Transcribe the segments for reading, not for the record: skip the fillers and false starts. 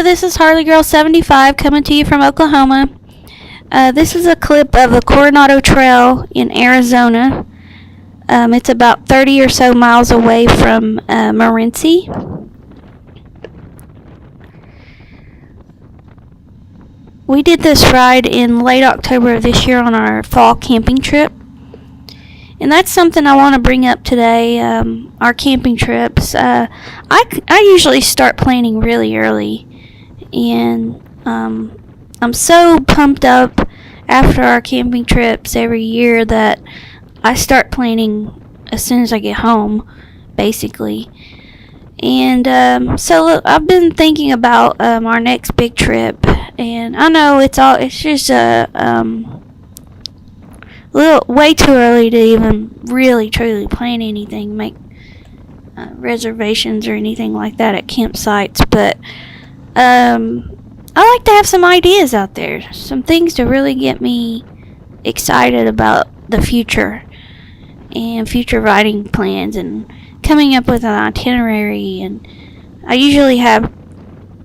this is Harley Girl 75 coming to you from Oklahoma. This is a clip of the Coronado Trail in Arizona. It's about 30 or so miles away from Morenci. We did this ride in late October of this year on our fall camping trip. And that's something I want to bring up today, our camping trips. I usually start planning really early. And I'm so pumped up after our camping trips every year that I start planning as soon as I get home, basically. And so look, I've been thinking about our next big trip, and I know it's just way too early to even really truly plan anything, make reservations or anything like that at campsites, but I like to have some ideas out there, some things to really get me excited about the future and future riding plans and coming up with an itinerary. And I usually have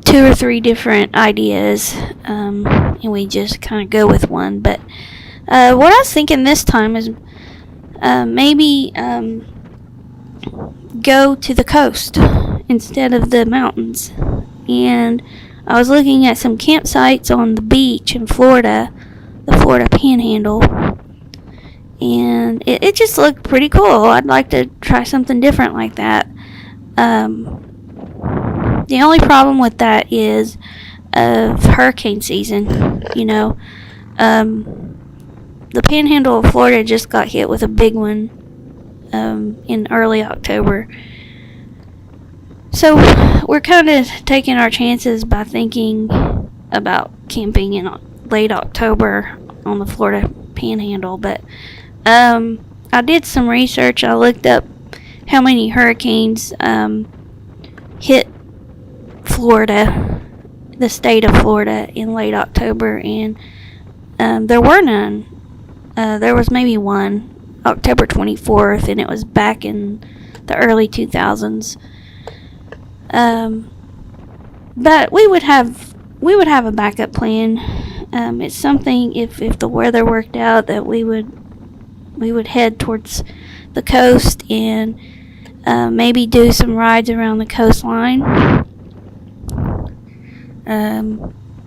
2 or 3 different ideas, and we just kind of go with one. But what I was thinking this time is maybe go to the coast instead of the mountains. And I was looking at some campsites on the beach in Florida, the Florida Panhandle, and it just looked pretty cool. I'd like to try something different like that. The only problem with that is of hurricane season. The Panhandle of Florida just got hit with a big one in early October. So we're kind of taking our chances by thinking about camping in late October on the Florida Panhandle. But I did some research. I looked up how many hurricanes hit Florida, the state of Florida, in late October, and there were none. There was maybe one, October 24th, and it was back in the early 2000s. But we would have a backup plan. It's something, if the weather worked out, that we would head towards the coast and maybe do some rides around the coastline.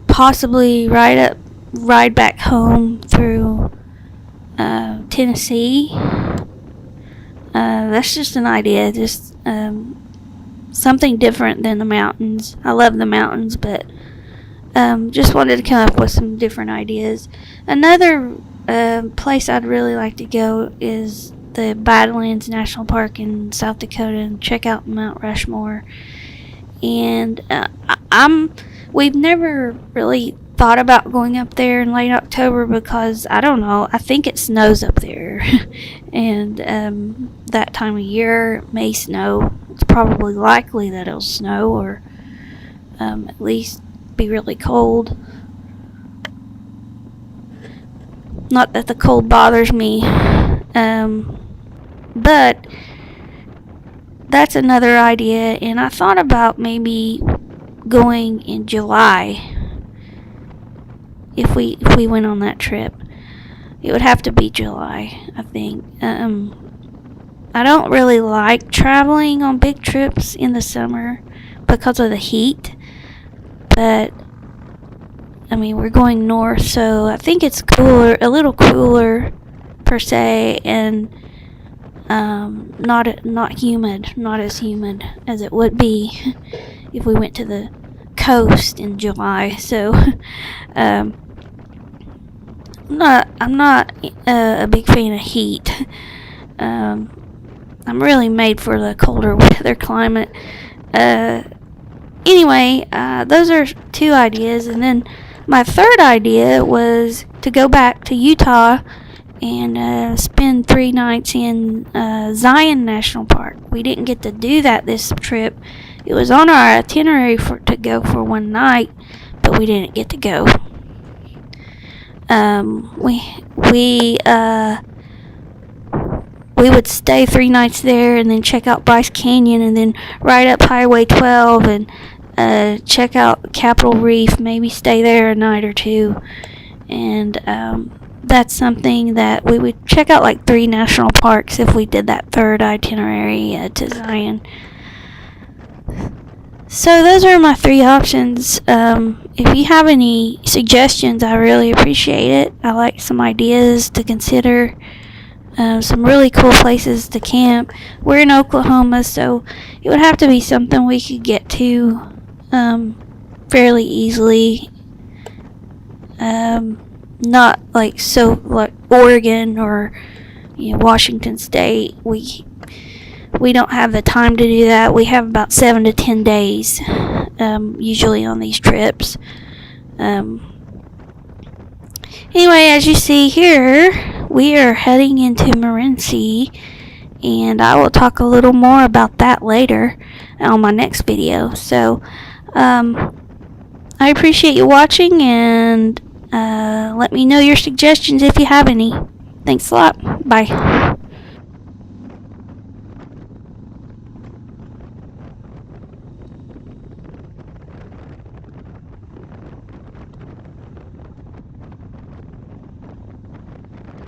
Possibly ride back home through Tennessee. That's just an idea. Just something different than the mountains. I love the mountains, but just wanted to come up with some different ideas. Another place I'd really like to go is the Badlands National Park in South Dakota and check out Mount Rushmore. And we've never really thought about going up there in late October because, I don't know, I think it snows up there. And that time of year it may snow. It's probably likely that it'll snow, or at least be really cold. Not that the cold bothers me, but that's another idea. And I thought about maybe going in July if we went on that trip. It would have to be July, I think. I don't really like traveling on big trips in the summer because of the heat, but I mean, we're going north, so I think it's cooler, a little cooler per se, and not humid, not as humid as it would be if we went to the coast in July. So I'm not a big fan of heat. I'm really made for the colder weather climate. Anyway, those are 2 ideas, and then my third idea was to go back to Utah and spend 3 nights in Zion National Park. We didn't get to do that this trip. It was on our itinerary to go for 1 night, but we didn't get to go. We would stay 3 nights there and then check out Bryce Canyon and then ride up Highway 12 and check out Capitol Reef, maybe stay there a night or two, and that's something that we would check out, like 3 national parks if we did that third itinerary to Zion. So those are my 3 options. If you have any suggestions, I really appreciate it. I like some ideas to consider. Some really cool places to camp. We're in Oklahoma, so it would have to be something we could get to fairly easily. Not like Oregon or Washington State. We don't have the time to do that. We have about 7 to 10 days usually on these trips. Anyway, as you see here, we are heading into Morenci, and I will talk a little more about that later on my next video. So I appreciate you watching, and let me know your suggestions if you have any. Thanks a lot. Bye.